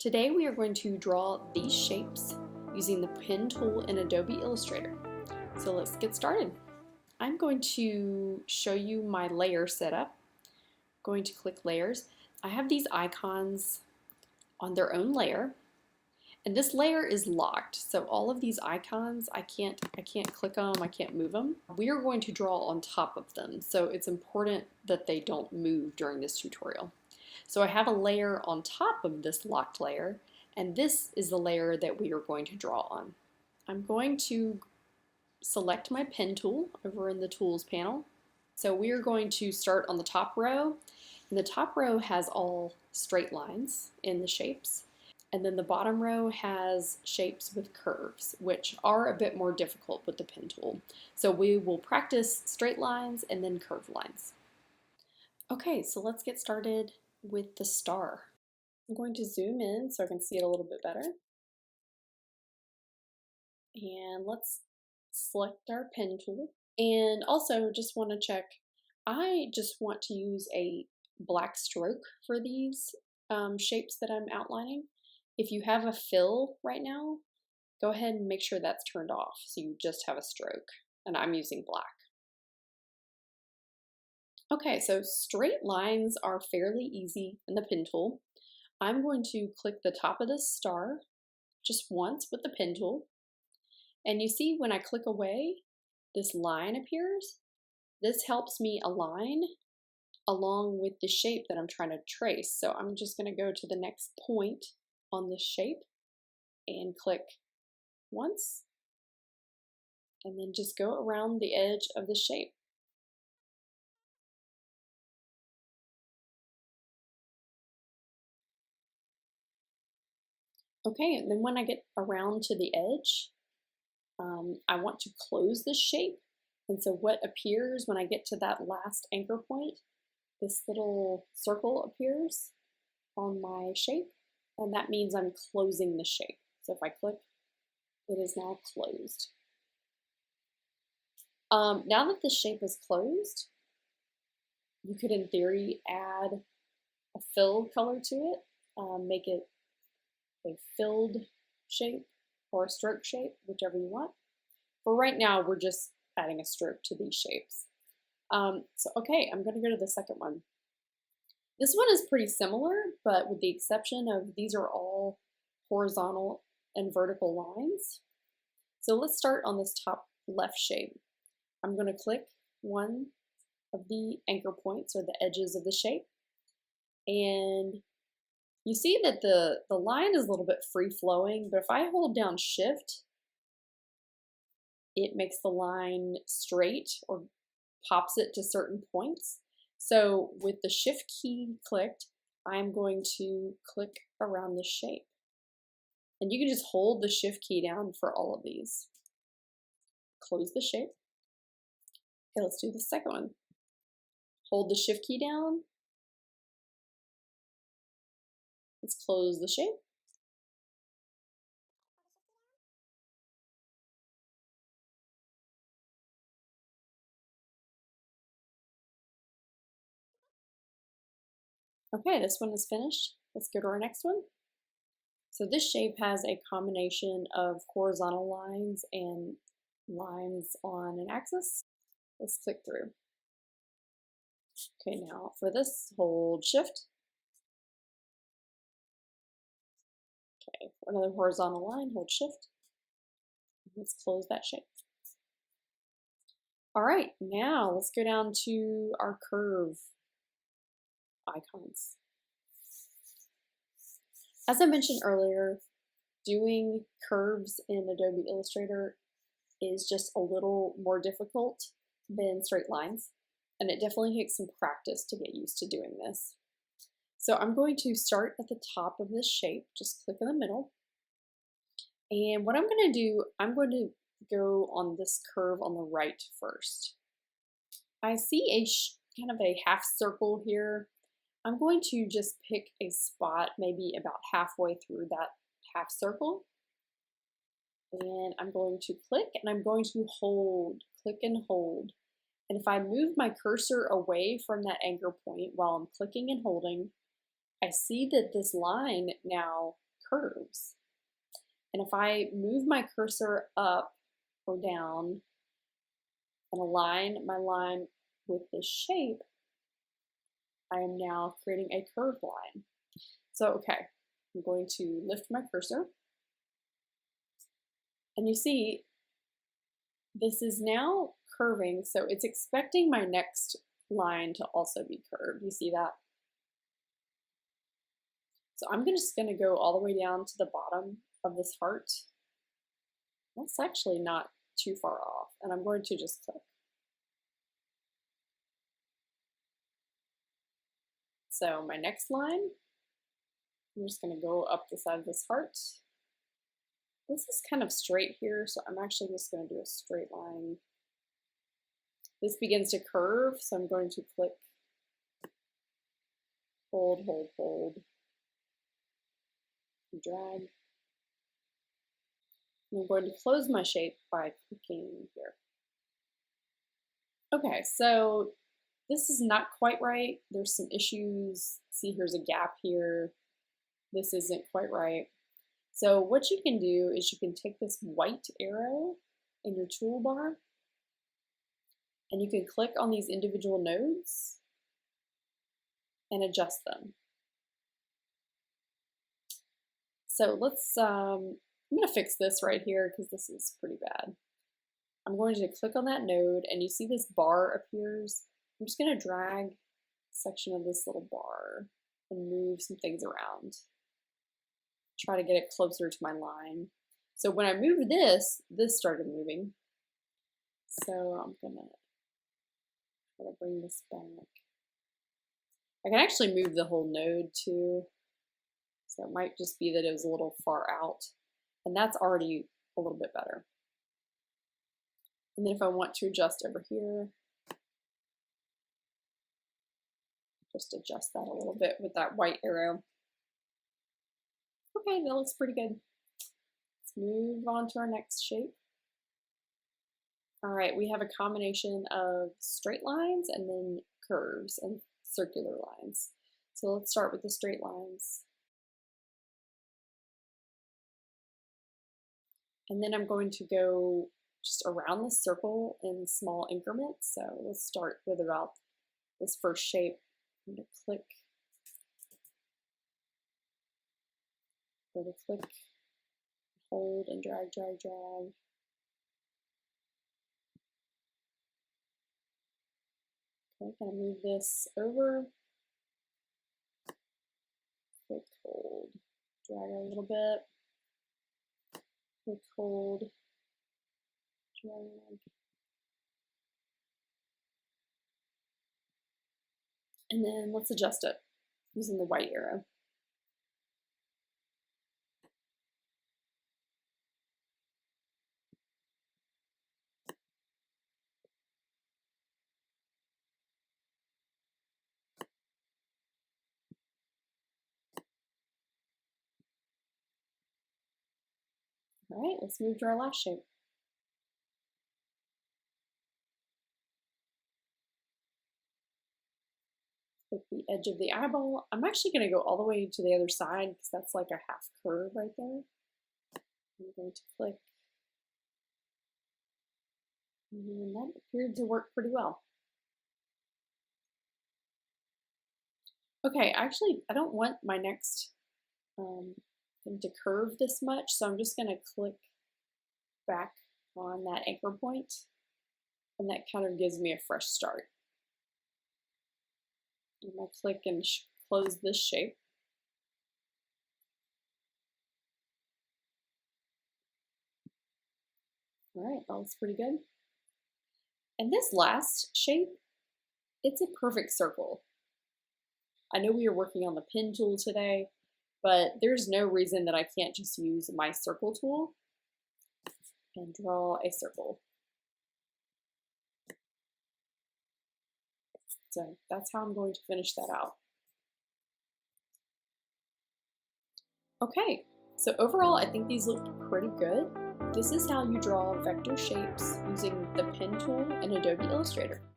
Today we are going to draw these shapes using the pen tool in Adobe Illustrator. So let's get started. I'm going to show you my layer setup. Going to click layers. I have these icons on their own layer, and this layer is locked. So all of these icons, I can't click them, I can't move them. We are going to draw on top of them, so it's important that they don't move during this tutorial. So I have a layer on top of this locked layer, and this is the layer that we are going to draw on. I'm going to select my pen tool over in the tools panel. So we are going to start on the top row, and the top row has all straight lines in the shapes, and then the bottom row has shapes with curves, which are a bit more difficult with the pen tool. So we will practice straight lines and then curved lines. Okay, so let's get started with the star. I'm going to zoom in so I can see it a little bit better. And let's select our pen tool. And also just want to check, I just want to use a black stroke for these shapes that I'm outlining. If you have a fill right now, go ahead and make sure that's turned off so you just have a stroke. And I'm using black. Okay, so straight lines are fairly easy in the pen tool. I'm going to click the top of this star just once with the pen tool. And you see when I click away, this line appears. This helps me align along with the shape that I'm trying to trace. So I'm just going to go to the next point on this shape and click once, and then just go around the edge of the shape. Okay, and then when I get around to the edge, I want to close this shape. And so what appears when I get to that last anchor point, this little circle appears on my shape, and that means I'm closing the shape. So if I click, it is now closed. Now that this shape is closed, you could in theory add a fill color to it, make it a filled shape or a stroke shape, whichever you want. For right now, we're just adding a stroke to these shapes. Okay, I'm going to go to the second one. This one is pretty similar, but with the exception of these are all horizontal and vertical lines. So let's start on this top left shape. I'm going to click one of the anchor points or the edges of the shape, and you see that the line is a little bit free-flowing, but if I hold down Shift, it makes the line straight or pops it to certain points. So with the Shift key clicked, I'm going to click around the shape. And you can just hold the Shift key down for all of these. Close the shape. Okay, let's do the second one. Hold the Shift key down. Let's close the shape. Okay, this one is finished. Let's go to our next one. So this shape has a combination of horizontal lines and lines on an axis. Let's click through. Okay, now for this, hold Shift. Okay, for another horizontal line, hold Shift. Let's close that shape. All right, now let's go down to our curve icons. As I mentioned earlier, doing curves in Adobe Illustrator is just a little more difficult than straight lines, and it definitely takes some practice to get used to doing this. So I'm going to start at the top of this shape, just click in the middle, and what I'm going to do, I'm going to go on this curve on the right first. I see a kind of a half circle here. I'm going to just pick a spot maybe about halfway through that half circle, and I'm going to click and I'm going to hold, click and hold. And if I move my cursor away from that anchor point while I'm clicking and holding, I see that this line now curves. And if I move my cursor up or down and align my line with this shape, I am now creating a curved line. So, okay, I'm going to lift my cursor. And you see, this is now curving, so it's expecting my next line to also be curved. You see that? So I'm just going to go all the way down to the bottom of this heart. That's actually not too far off, and I'm going to just click. So my next line, I'm just going to go up the side of this heart. This is kind of straight here, so I'm actually just going to do a straight line. This begins to curve, so I'm going to click, hold, hold, hold, and drag. And I'm going to close my shape by clicking here. Okay, so this is not quite right. There's some issues. See, here's a gap here. This isn't quite right. So what you can do is you can take this white arrow in your toolbar and you can click on these individual nodes and adjust them. So I'm going to fix this right here because this is pretty bad. I'm going to click on that node and you see this bar appears. I'm just going to drag a section of this little bar and move some things around. Try to get it closer to my line. So when I moved this started moving. So I'm going to try to bring this back. I can actually move the whole node too. So it might just be that it was a little far out. And that's already a little bit better. And then if I want to adjust over here, just adjust that a little bit with that white arrow. Okay, that looks pretty good. Let's move on to our next shape. All right, we have a combination of straight lines and then curves and circular lines. So let's start with the straight lines. And then I'm going to go just around the circle in small increments. So let's start with about this first shape. I'm going to click, hold and drag, drag, drag. Okay, I'm going to move this over. Click, hold, drag a little bit. Click, hold, drag. And then let's adjust it using the white arrow. All right, let's move to our last shape. With the edge of the eyeball, I'm actually going to go all the way to the other side because that's like a half curve right there. I'm going to click. And that appeared to work pretty well. Okay, actually, I don't want my next thing to curve this much, so I'm just going to click back on that anchor point, and that kind of gives me a fresh start. I'm going to click and close this shape. All right, that looks pretty good. And this last shape, it's a perfect circle. I know we are working on the pen tool today, but there's no reason that I can't just use my circle tool and draw a circle. So that's how I'm going to finish that out. Okay, so overall I think these look pretty good. This is how you draw vector shapes using the pen tool in Adobe Illustrator.